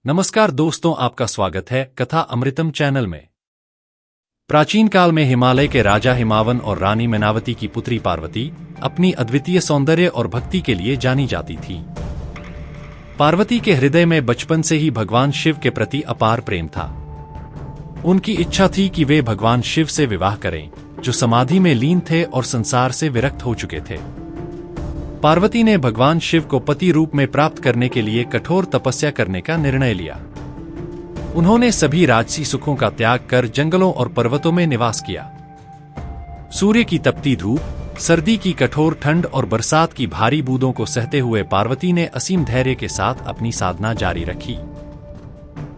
नमस्कार दोस्तों, आपका स्वागत है कथा अमृतम चैनल में। प्राचीन काल में हिमालय के राजा हिमावन और रानी मैनावती की पुत्री पार्वती अपनी अद्वितीय सौंदर्य और भक्ति के लिए जानी जाती थी। पार्वती के हृदय में बचपन से ही भगवान शिव के प्रति अपार प्रेम था। उनकी इच्छा थी कि वे भगवान शिव से विवाह करें, जो समाधि में लीन थे और संसार से विरक्त हो चुके थे। पार्वती ने भगवान शिव को पति रूप में प्राप्त करने के लिए कठोर तपस्या करने का निर्णय लिया। उन्होंने सभी राजसी सुखों का त्याग कर जंगलों और पर्वतों में निवास किया। सूर्य की तपती धूप, सर्दी की कठोर ठंड और बरसात की भारी बूंदों को सहते हुए पार्वती ने असीम धैर्य के साथ अपनी साधना जारी रखी।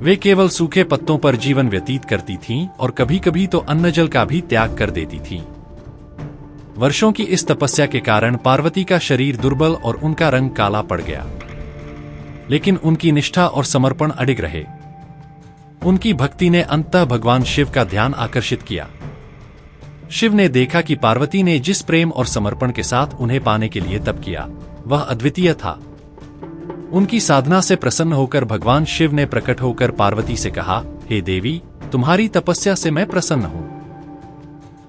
वे केवल सूखे पत्तों पर जीवन व्यतीत करती थीं और कभी-कभी तो अन्न जल का भी त्याग कर देती थीं। वर्षों की इस तपस्या के कारण पार्वती का शरीर दुर्बल और उनका रंग काला पड़ गया, लेकिन उनकी निष्ठा और समर्पण अडिग रहे। उनकी भक्ति ने अंततः भगवान शिव का ध्यान आकर्षित किया। शिव ने देखा कि पार्वती ने जिस प्रेम और समर्पण के साथ उन्हें पाने के लिए तप किया, वह अद्वितीय था। उनकी साधना से प्रसन्न होकर भगवान शिव ने प्रकट होकर पार्वती से कहा, हे देवी, तुम्हारी तपस्या से मैं प्रसन्न हूं।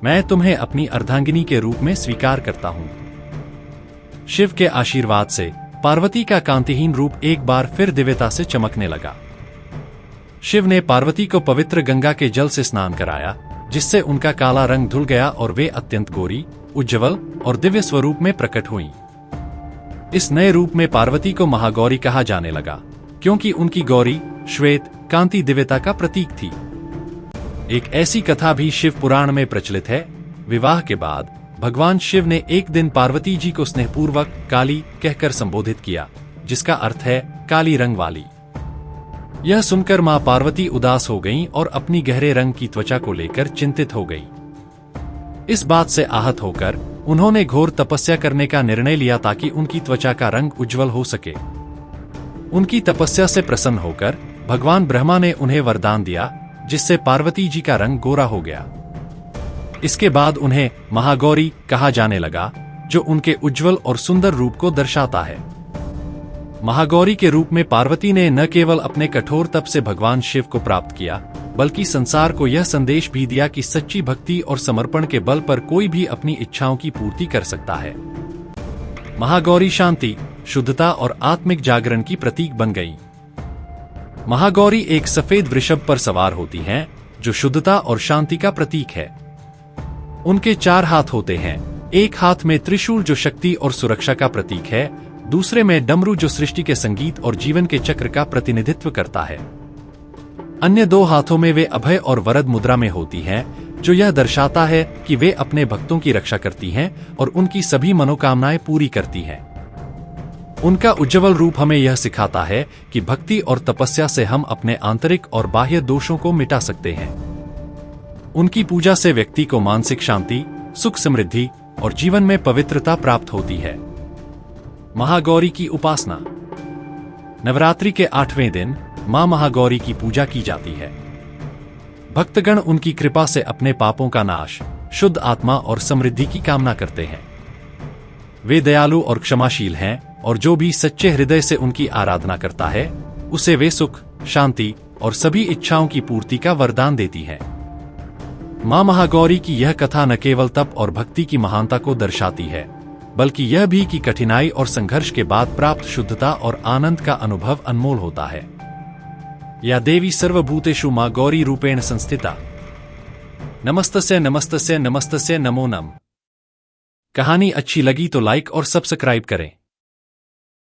मैं तुम्हें अपनी अर्धांगिनी के रूप में स्वीकार करता हूं। शिव के आशीर्वाद से पार्वती का कांतिहीन रूप एक बार फिर दिव्यता से चमकने लगा। शिव ने पार्वती को पवित्र गंगा के जल से स्नान कराया, जिससे उनका काला रंग धुल गया और वे अत्यंत गोरी, उज्ज्वल और दिव्य स्वरूप में प्रकट हुईं। इस नए रूप में पार्वती को महागौरी कहा जाने लगा, क्योंकि उनकी गौरी श्वेत कांति दिव्यता का प्रतीक थी। एक ऐसी कथा भी शिव पुराण में प्रचलित है। विवाह के बाद भगवान शिव ने एक दिन पार्वती जी को स्नेहपूर्वक काली कहकर संबोधित किया, जिसका अर्थ है काली रंग वाली। यह सुनकर मां पार्वती उदास हो गईं और अपनी गहरे रंग की त्वचा को लेकर चिंतित हो गईं। इस बात से आहत होकर उन्होंने घोर तपस्या करने का निर्णय लिया ताकि उनकी त्वचा का रंग उज्जवल हो सके। उनकी तपस्या से प्रसन्न होकर भगवान ब्रह्मा ने उन्हें वरदान दिया, जिससे पार्वती जी का रंग गोरा हो गया। इसके बाद उन्हें महागौरी कहा जाने लगा, जो उनके उज्जवल और सुंदर रूप को दर्शाता है। महागौरी के रूप में पार्वती ने न केवल अपने कठोर तप से भगवान शिव को प्राप्त किया, बल्कि संसार को यह संदेश भी दिया कि सच्ची भक्ति और समर्पण के बल पर कोई भी अपनी इच्छाओं की पूर्ति कर सकता है। महागौरी शांति, शुद्धता और आत्मिक जागरण की प्रतीक बन गई। महागौरी एक सफेद वृषभ पर सवार होती हैं, जो शुद्धता और शांति का प्रतीक है। उनके 4 हाथ होते हैं। एक हाथ में त्रिशूल, जो शक्ति और सुरक्षा का प्रतीक है, दूसरे में डमरू, जो सृष्टि के संगीत और जीवन के चक्र का प्रतिनिधित्व करता है। अन्य 2 हाथों में वे अभय और वरद मुद्रा में होती हैं, जो यह दर्शाता है कि वे अपने भक्तों की रक्षा करती हैं और उनकी सभी मनोकामनाएं पूरी करती हैं। उनका उज्ज्वल रूप हमें यह सिखाता है कि भक्ति और तपस्या से हम अपने आंतरिक और बाह्य दोषों को मिटा सकते हैं। उनकी पूजा से व्यक्ति को मानसिक शांति, सुख, समृद्धि और जीवन में पवित्रता प्राप्त होती है। महागौरी की उपासना। नवरात्रि के 8वें दिन मां महागौरी की पूजा की जाती है। भक्तगण उनकी कृपा से अपने पापों का नाश, शुद्ध आत्मा और समृद्धि की कामना करते हैं। वे दयालु और क्षमाशील हैं और जो भी सच्चे हृदय से उनकी आराधना करता है, उसे वे सुख, शांति और सभी इच्छाओं की पूर्ति का वरदान देती है। मां महागौरी की यह कथा न केवल तप और भक्ति की महानता को दर्शाती है, बल्कि यह भी कि कठिनाई और संघर्ष के बाद प्राप्त शुद्धता और आनंद का अनुभव अनमोल होता है। या देवी सर्वभूतेषु मां गौरी रूपेण संस्थिता। नमस्तस्य नमस्तस्य नमस्तस्य नमो नमः। कहानी अच्छी लगी तो लाइक और सब्सक्राइब करें।